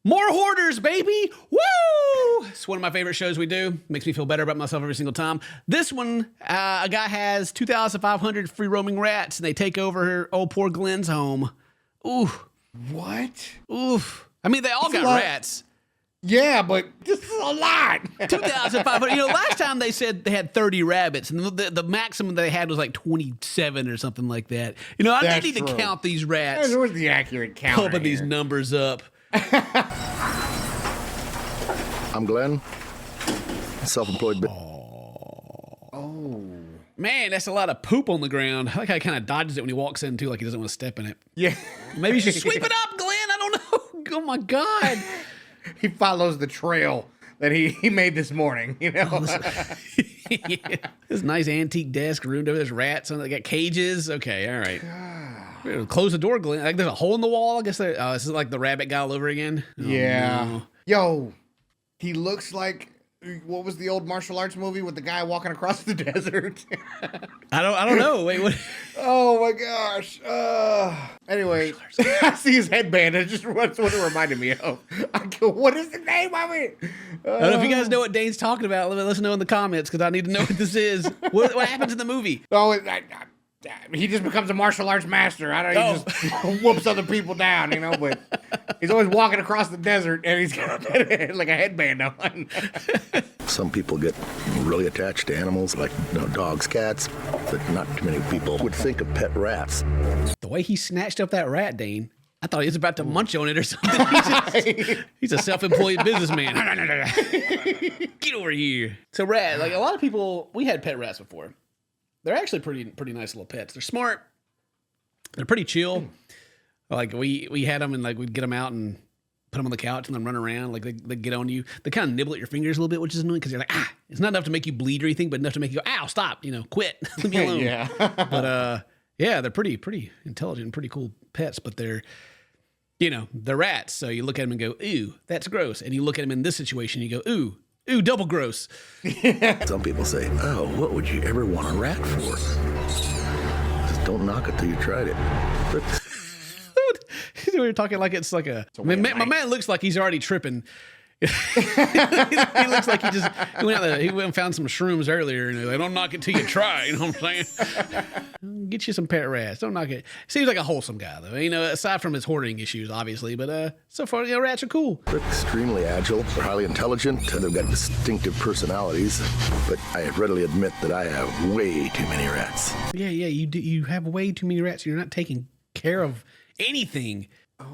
More hoarders, baby! Woo! It's one of my favorite shows we do. Makes me feel better about myself every single time. This one, a guy has 2,500 free roaming rats, and they take over old poor Glenn's home. Ooh. What? Oof. I mean, they all got rats. Yeah, but this is a lot. 2,500. You know, last time they said they had 30 rabbits, and the maximum they had was like 27 or something like that. You know, I need to count these rats. Where's the accurate count? Pumping these numbers up. I'm Glenn, self-employed. Oh. Man, that's a lot of poop on the ground. I like how he kind of dodges it when he walks in, too, like he doesn't want to step in it. Yeah. Maybe you should sweep it up, Glenn. I don't know. Oh, my God. He follows the trail that he made this morning, you know? Yeah. This nice antique desk room over. There's rats on it. They got cages. Okay, all right. Close the door, Glenn. Like there's a hole in the wall. I guess this is like the rabbit guy all over again. Oh, yeah. No. Yo, he looks like, what was the old martial arts movie with the guy walking across the desert? I don't know. Wait, what? Oh my gosh. Anyway, I see his headband. That's what it reminded me of. I go, what is the name of it? I don't know if you guys know what Dane's talking about. Let us know in the comments because I need to know what this is. What happens in the movie? Oh, he just becomes a martial arts master. I don't know. He just whoops other people down, you know, but he's always walking across the desert and he's got like a headband on. Some people get really attached to animals like dogs, cats, but not too many people would think of pet rats. The way he snatched up that rat, Dane, I thought he was about to munch on it or something. He's a self-employed businessman. Get over here. So rat, like a lot of people, we had pet rats before. They're actually pretty nice little pets. They're smart. They're pretty chill. Like we had them and like we'd get them out and put them on the couch and then run around. Like they get on you. They kind of nibble at your fingers a little bit, which is annoying because you're like, it's not enough to make you bleed or anything, but enough to make you go, ow, stop, quit, leave me alone. Yeah. But yeah, they're pretty intelligent and pretty cool pets, but they're rats. So you look at them and go, ooh, that's gross. And you look at them in this situation, you go, ooh, double gross. Some people say, oh, what would you ever want a rat for? Just don't knock it till you tried it. But we were talking like it's like my man looks like he's already tripping. He looks like he went and found some shrooms earlier and like, don't knock it till you try. You know what I'm saying? Get you some pet rats. Don't knock it. Seems like a wholesome guy though. Aside from his hoarding issues, obviously, but so far, rats are cool. they're extremely agile. They're highly intelligent. They've got distinctive personalities. But I readily admit that I have way too many rats. Yeah, you do. You have way too many rats. You're not taking care of anything.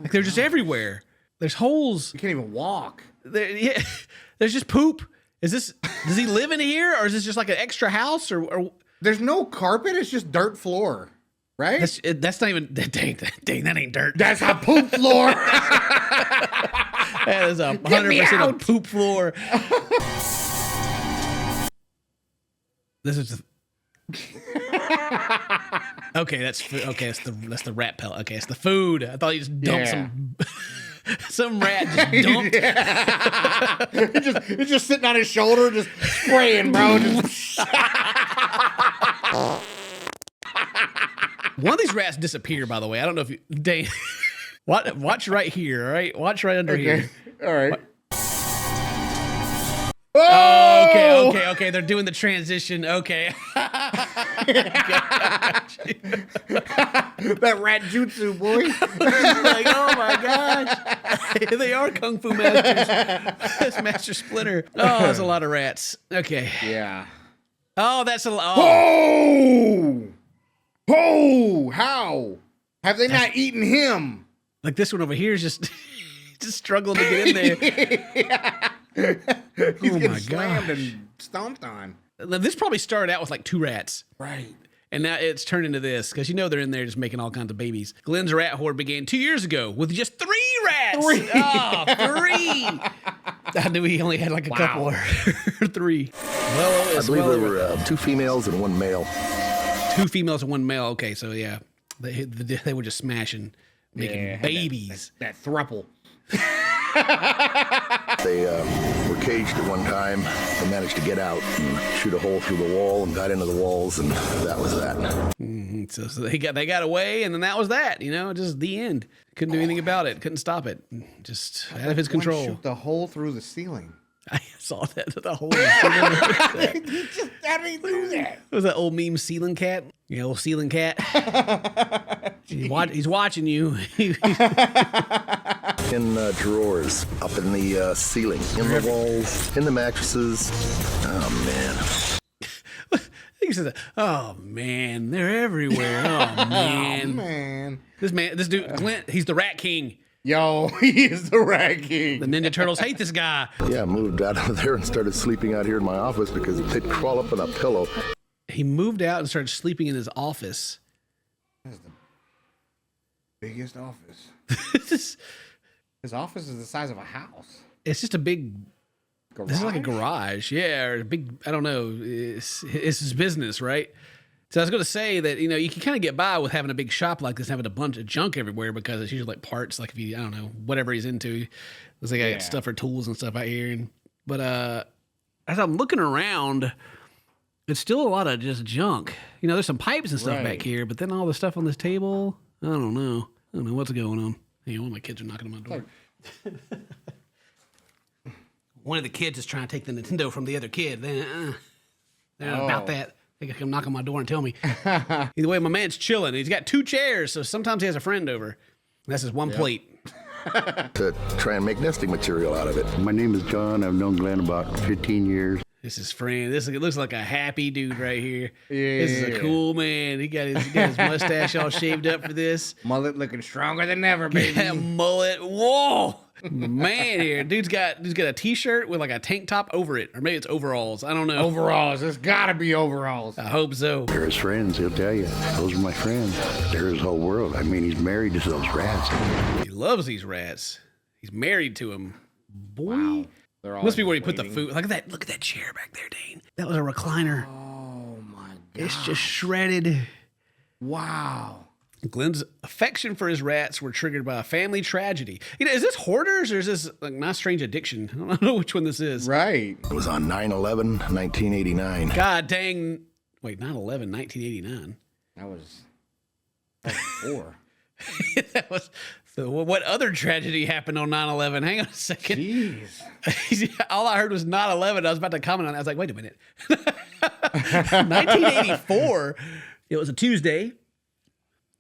Like they're just everywhere. There's holes. You can't even walk. There's just poop. Does he live in here or is this just like an extra house or There's no carpet. It's just dirt floor, right? that's not even, dang, that ain't dirt. That's a poop floor. That is 100% a poop floor. This is okay. That's the rat pellet. Okay, it's the food. I thought you just dumped some rat just dumped. It's just sitting on his shoulder, just spraying, bro. One of these rats disappear. By the way, I don't know if you, Dane. Watch right here. All right, watch right under here. All right. Oh, okay. They're doing the transition. Okay. That rat jutsu, boy. Like, oh my gosh. They are Kung Fu masters. That's Master Splinter. Oh, that's a lot of rats. Okay. Yeah. Oh, that's a lot. Oh, how? Have they not eaten him? Like this one over here is just struggling to get in there. He's getting my slammed gosh. and stomped on. This probably started out with like 2 rats. Right. And now it's turned into this because they're in there just making all kinds of babies. Glenn's rat hoard began 2 years ago with just 3 rats. 3. Oh, 3. I knew he only had like a couple or 3. Well, I believe there were 2 females and 1 male. 2 females and 1 male. Okay, so yeah, they were just smashing, making babies. That thruple. They were caged at one time. I managed to get out and shoot a hole through the wall and got into the walls, and that was that. So they got away, and then that was that. You know, just the end. Couldn't do anything about it. Couldn't stop it. Just out of his control. Shoot the hole through the ceiling. I saw that. The whole. He just how did he do that? Was that old meme ceiling cat? Yeah, old ceiling cat. He's watching you. In drawers, up in the ceiling, in the walls, in the mattresses. Oh, man. He says, "Oh man, they're everywhere. Oh man, Man. this dude, Clint, he's the Rat King. Yo, he is the Rat King. The Ninja Turtles hate this guy." Yeah, I moved out of there and started sleeping out here in my office because they'd crawl up in a pillow. He moved out and started sleeping in his office. That's the biggest office. It's just, His office is the size of a house. it's just a big. Garage? This is like a garage, yeah, or a big. I don't know. It's his business, right? So I was going to say that, you know, you can kind of get by with having a big shop like this, having a bunch of junk everywhere because it's usually like parts, like if you, I don't know, whatever he's into. It's like I got stuff for tools and stuff out here. But as I'm looking around, it's still a lot of just junk. You know, there's some pipes and stuff back here, but then all the stuff on this table, I don't know. I don't know what's going on. Hey, one of my kids are knocking on my door. One of the kids is trying to take the Nintendo from the other kid. They're not about that. They can come knock on my door and tell me. Either way, my man's chilling. He's got 2 chairs, so sometimes he has a friend over. That's his one plate. To try and make nesting material out of it. My name is John. I've known Glenn about 15 years. This is friend. This looks like a happy dude right here. This is a cool man. He got his mustache all shaved up for this. Mullet looking stronger than ever, baby. That mullet. Whoa. Man here. Dude's got a t-shirt with like a tank top over it. Or maybe it's overalls. I don't know. Overalls. It's gotta be overalls. I hope so. They're his friends. He'll tell you. Those are my friends. They're his whole world. I mean, he's married to those rats. He loves these rats. He's married to them. Boy. Wow. They're all Must be where he put the food. Look at that chair back there, Dane. That was a recliner. Oh my god. It's just shredded. Wow. Glenn's affection for his rats were triggered by a family tragedy. You know, is this hoarders or is this like not strange addiction? I don't know which one this is. Right. It was on 9/11, 1989. God dang. Wait, 9/11, 1989. That was 4. That was. So what other tragedy happened on 9/11? Hang on a second. Jeez. All I heard was 9/11. I was about to comment on it. I was like, wait a minute. 1984. It was a Tuesday.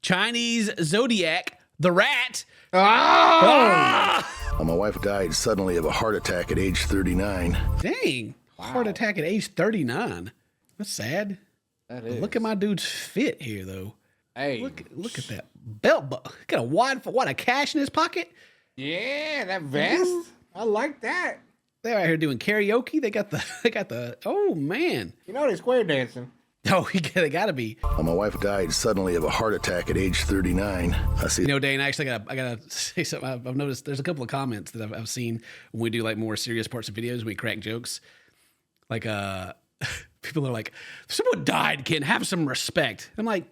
Chinese zodiac, the rat. Oh! My wife died suddenly of a heart attack at age 39. Dang. Heart attack at age 39. That's sad. That is. Look at my dude's fit here, though. Hey. Look at that belt. Got a cash in his pocket. Yeah, that vest. I like that. They're out here doing karaoke. They got the. Oh man. You know they square dancing. Oh, they gotta be. My wife died suddenly of a heart attack at age 39. I see. You know, Dane, actually, I gotta say something. I've noticed there's a couple of comments that I've seen when we do like more serious parts of videos. We crack jokes. Like, people are like, if someone died, Ken, have some respect. I'm like,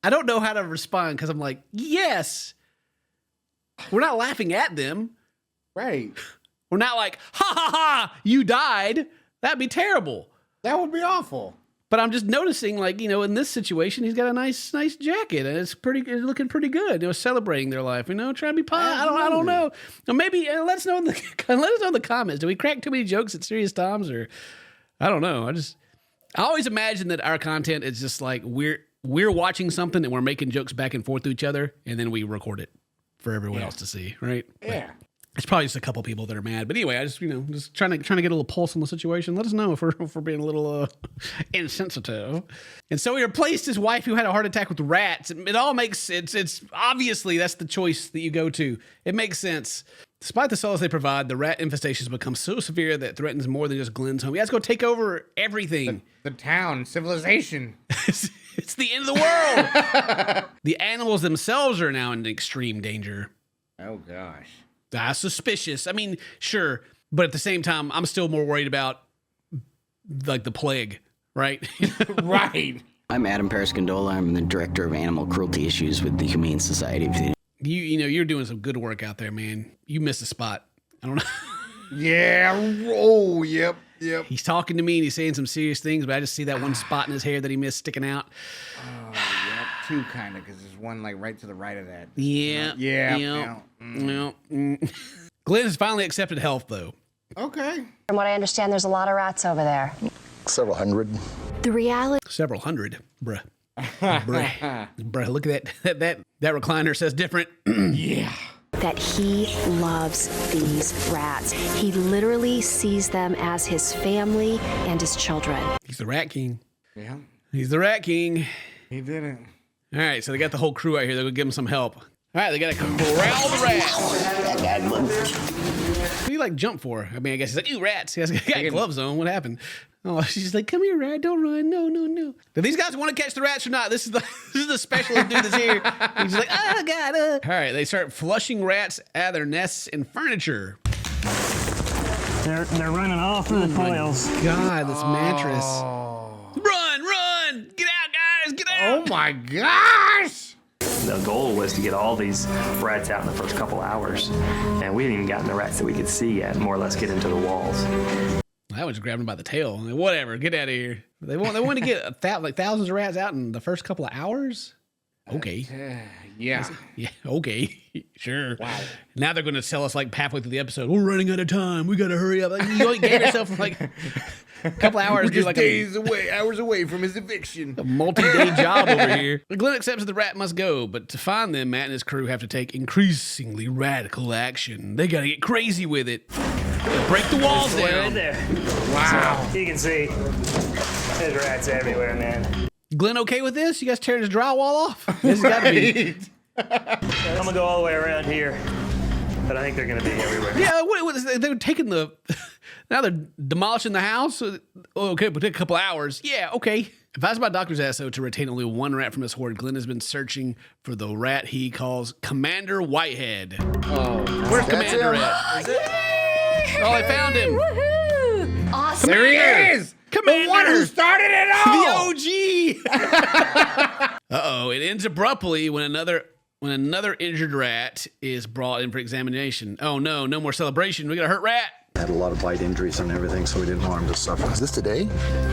I don't know how to respond because I'm like, yes, we're not laughing at them. Right. We're not like, ha ha ha, you died. That'd be terrible. That would be awful. But I'm just noticing, like, you know, in this situation, he's got a nice jacket, and it's looking pretty good. You know, celebrating their life. You know, trying to be positive. I don't know. Or maybe let us know in the comments. Do we crack too many jokes at serious times, or I don't know. I always imagine that our content is just like we're watching something and we're making jokes back and forth to each other, and then we record it for everyone else to see, right? Yeah. It's probably just a couple people that are mad, but anyway, I just just trying to get a little pulse on the situation. Let us know if we're being a little insensitive. And so he replaced his wife who had a heart attack with rats. It all makes sense. It's obviously that's the choice that you go to. It makes sense. Despite the solace they provide, the rat infestation has become so severe that it threatens more than just Glenn's home. He has to go take over everything. The town, civilization. It's the end of the world. The animals themselves are now in extreme danger. Oh gosh. That's suspicious. I mean, sure, but at the same time, I'm still more worried about like the plague, right? Right. I'm Adam Paris-Gondola. I'm the director of animal cruelty issues with the Humane Society of the You know, you're doing some good work out there, man. You missed a spot. I don't know. Yeah. Oh, yep. He's talking to me and he's saying some serious things, but I just see that one spot in his hair that he missed sticking out. Oh, yep. Two kind of, because there's one like right to the right of that. Yeah. Yeah. Glenn has finally accepted help, though. Okay. From what I understand, there's a lot of rats over there. Several hundred. The reality Several hundred, bruh. Bruh, look at that recliner says different. Yeah. that he loves these rats. He literally sees them as his family and his children. He's the Rat King. Yeah. He's the Rat King. He did it. All right, so they got the whole crew out here. They're going to give him some help. All right, they got to corral the rats. What do you like jump for? I mean, I guess he's like, ew, rats. He has got gloves on. What happened? Oh, she's like, come here, rat. Don't run. No. Do these guys want to catch the rats or not? This is the specialist dude that's here. He's like, oh, God. All right, they start flushing rats out of their nests and furniture. They're running all through the coils. God, this mattress. Run. Get out, guys. Get out. Oh, my gosh. The goal was to get all these rats out in the first couple hours, and we hadn't even gotten the rats that we could see yet, more or less get into the walls. I was grabbing him by the tail. Like, whatever, get out of here. They want to get thousands of rats out in the first couple of hours. Okay. Yeah. Yeah. Okay. Sure. Wow. Now they're going to tell us like halfway through the episode, we're running out of time. We got to hurry up. Like, you only gave yourself like a couple hours. We're just like hours away from his eviction. a multi-day job over here. Glenn accepts that the rat must go, but to find them, Matt and his crew have to take increasingly radical action. They got to get crazy with it. Break the walls Right down. there. Wow. You can see there's rats everywhere, man. Glenn okay with this? You guys tearing his drywall off? This has got to be. I'm gonna go all the way around here, but I think they're gonna be everywhere. Yeah, what is they were taking the. Now they're demolishing the house. Okay, but take a couple hours. Yeah, okay. Advised by Dr. Zasso to retain only one rat from his horde, Glenn has been searching for the rat he calls Commander Whitehead. Oh. Where's Commander at? Oh, I found him. Woohoo! Awesome. There he is. Commander. The one who started it all. The OG. Uh-oh, it ends abruptly when another injured rat is brought in for examination. Oh no more celebration. We got a hurt rat. Had a lot of bite injuries and everything, so we didn't want him to suffer. Is this today?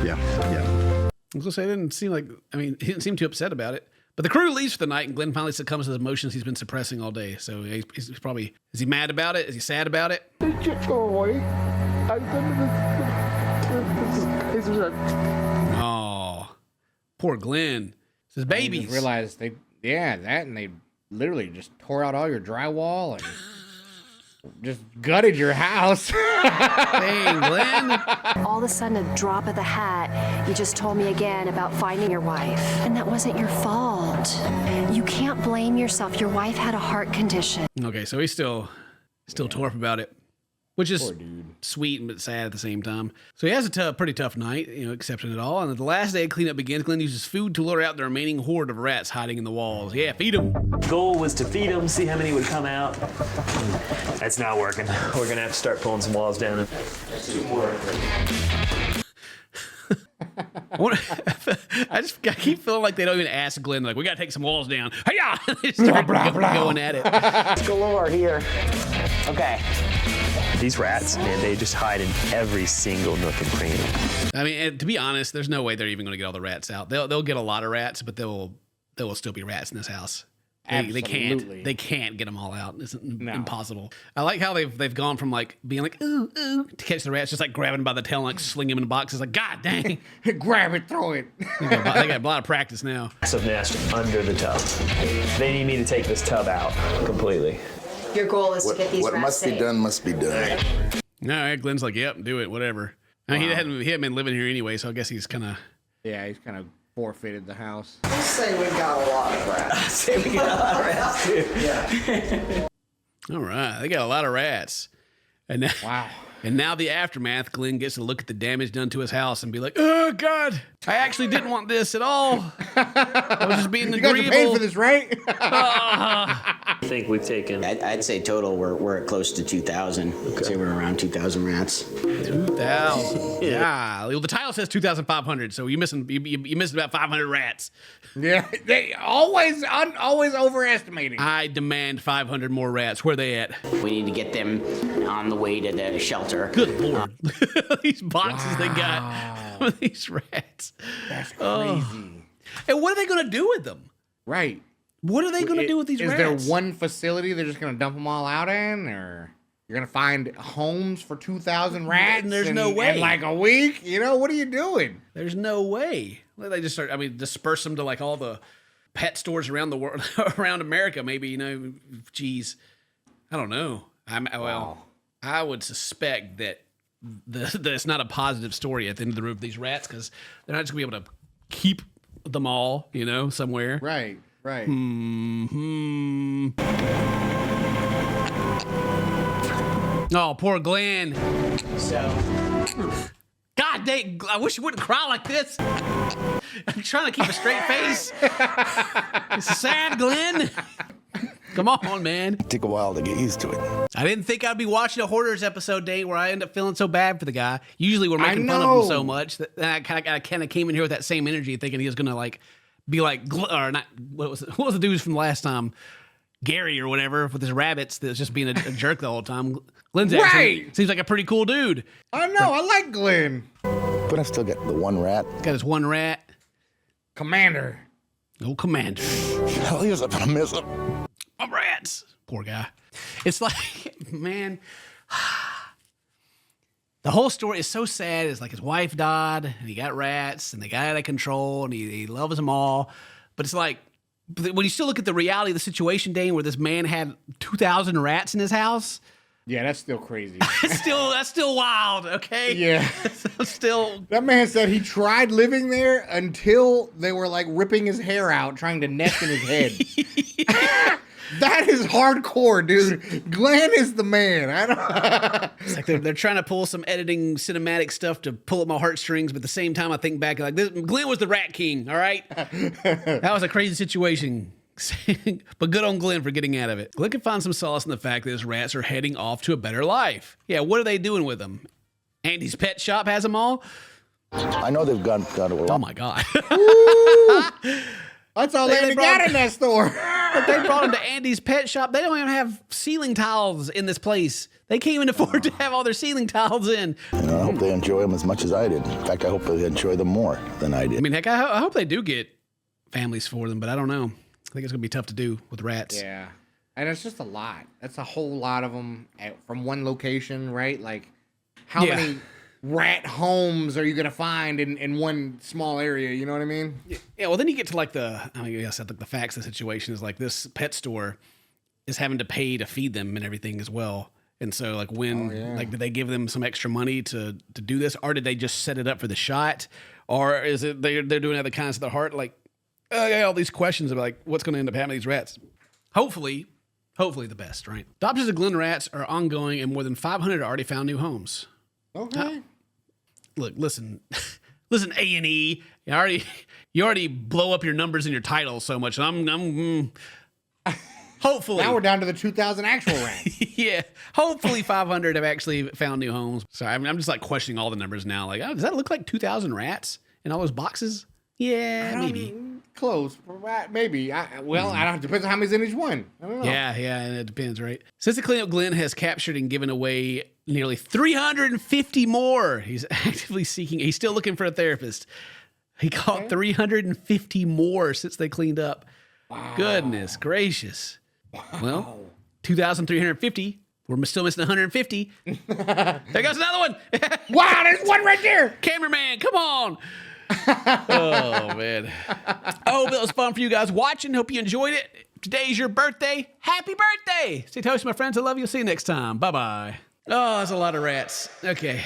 Yeah. I was gonna say, it didn't seem like, he didn't seem too upset about it. But the crew leaves for the night, and Glenn finally succumbs to the emotions he's been suppressing all day. So he's probably, is he mad about it? Is he sad about it? They can't go away. Oh, poor Glenn. It's his I babies. just realized and they literally just tore out all your drywall and just gutted your house. Dang, Glenn. All of a sudden, a drop of the hat, you just told me again about finding your wife. And that wasn't your fault. You can't blame yourself. Your wife had a heart condition. Okay, so he's still tore up about it, which is sweet but sad at the same time. So he has a pretty tough night, accepting it all. And the last day of cleanup begins. Glenn uses food to lure out the remaining horde of rats hiding in the walls. Yeah, feed them. Goal was to feed them, see how many would come out. That's not working. We're gonna have to start pulling some walls down. I keep feeling like they don't even ask Glenn, like, we got to take some walls down. Hey-ya! They start going at it. Galore here. Okay. These rats, man, they just hide in every single nook and cranny. I mean, and to be honest, there's no way they're even going to get all the rats out. They'll get a lot of rats, but there will still be rats in this house. They can't get them all out. It's impossible. I like how they've gone from like being like ooh to catch the rats, just like grabbing by the tail and like sling them in boxes. Like, God dang! Grab it, throw it. They got a lot of practice now. Massive nest under the tub. They need me to take this tub out completely. Your goal is to get these What rats must be safe. done must be done. All right, Glenn's like, yep, do it, whatever. I mean, he hadn't been living here anyway, so I guess he's kind of. Yeah, he's kind of forfeited the house. Let's say we got a lot of rats. Say we got a lot of rats too. Yeah. All right, they got a lot of rats, and now, Wow. And now the aftermath. Glenn gets to look at the damage done to his house and be like, oh God, I actually didn't want this at all. I was just being You guys are agreeable. paying for this, right? I think we've taken. I'd say total we're at close to 2,000. I'd say we're around 2,000 rats. 2,000. Yeah. Well, the title says 2,500, so you missed about 500 rats. Yeah, they always overestimating. I demand 500 more rats. Where they at? We need to get them on the way to the shelter. shelter. Good Lord. These boxes they got with these rats. That's crazy. And what are they going to do with them? Right. What are they going to do with these Is rats? there one facility they're just going to dump them all out in? Or you're going to find homes for 2,000 rats? And there's no way. In like a week? You know, what are you doing? There's no way. They just start, disperse them to like all the pet stores around the world, around America, maybe, geez. I don't know. I would suspect that it's not a positive story at the end of the road of these rats because they're not just going to be able to keep them all, somewhere. Right. Mm-hmm. Oh, poor Glenn. God dang, I wish you wouldn't cry like this. I'm trying to keep a straight face. It's sad, Glenn. Come on, man. It took a while to get used to it. I didn't think I'd be watching a Hoarders episode, Dane, where I end up feeling so bad for the guy. Usually we're making fun of him so much that I kind of came in here with that same energy, thinking he was gonna be like, or not. What was the dudes from last time? Gary or whatever with his rabbits that was just being a jerk the whole time. Glenn's actually seems like a pretty cool dude. I know. I like Glenn. But I still got the one rat. Got his one rat. Commander. No commander. Hell, he's up and I miss him. My rats. Poor guy. It's like, man, the whole story is so sad. It's like his wife died and he got rats and they got out of control and he loves them all. But it's like, when you still look at the reality of the situation, Dane, where this man had 2,000 rats in his house. Yeah, that's still crazy. That's still wild, okay? Yeah. Still. That man said he tried living there until they were like ripping his hair out, trying to nest in his head. That is hardcore, dude. Glenn is the man. It's like they're trying to pull some editing cinematic stuff to pull at my heartstrings, but at the same time, I think back like this. Glenn was the Rat King, all right? That was a crazy situation. But good on Glenn for getting out of it. Glenn can find some solace in the fact that his rats are heading off to a better life. Yeah, what are they doing with them? Andy's Pet Shop has them all? I know they've gone to a lot. Oh, my God. That's all they got in that store. But they brought them to Andy's Pet Shop. They don't even have ceiling tiles in this place. They can't even afford to have all their ceiling tiles in. I hope they enjoy them as much as I did. In fact, I hope they enjoy them more than I did. Heck, I hope they do get families for them, but I don't know. I think it's going to be tough to do with rats. Yeah. And it's just a lot. That's a whole lot of them from one location, right? Like, how many rat homes are you going to find in one small area? You know what I mean? Yeah, well, then you get to like the facts of the situation is like this pet store is having to pay to feed them and everything as well. And so like did they give them some extra money to do this? Or did they just set it up for the shot? Or is it they're doing other kinds of the heart? Like, all these questions about like what's going to end up happening to these rats. Hopefully the best, right? Adoptions of Glen rats are ongoing and more than 500 already found new homes. Okay. Look, listen, A&E. You already blow up your numbers in your title so much. Hopefully. Now we're down to the 2,000 actual rats. Yeah. Hopefully 500 have actually found new homes. Sorry, I'm just like questioning all the numbers now. Like, does that look like 2,000 rats in all those boxes? Yeah, maybe. Close. Maybe. I don't know. Depends on how many's in each one. I don't know. Yeah, and it depends, right? Since the cleanup, Glenn has captured and given away nearly 350 more. He's actively seeking. He's still looking for a therapist. He caught 350 more since they cleaned up. Wow. Goodness gracious. Wow. Well, 2,350. We're still missing 150. There goes another one. Wow, there's one right there. Cameraman, come on. Oh, man. I hope it was fun for you guys watching. Hope you enjoyed it. Today's your birthday. Happy birthday. Stay toasty, my friends. I love you. See you next time. Bye-bye. Oh, that's a lot of rats. Okay.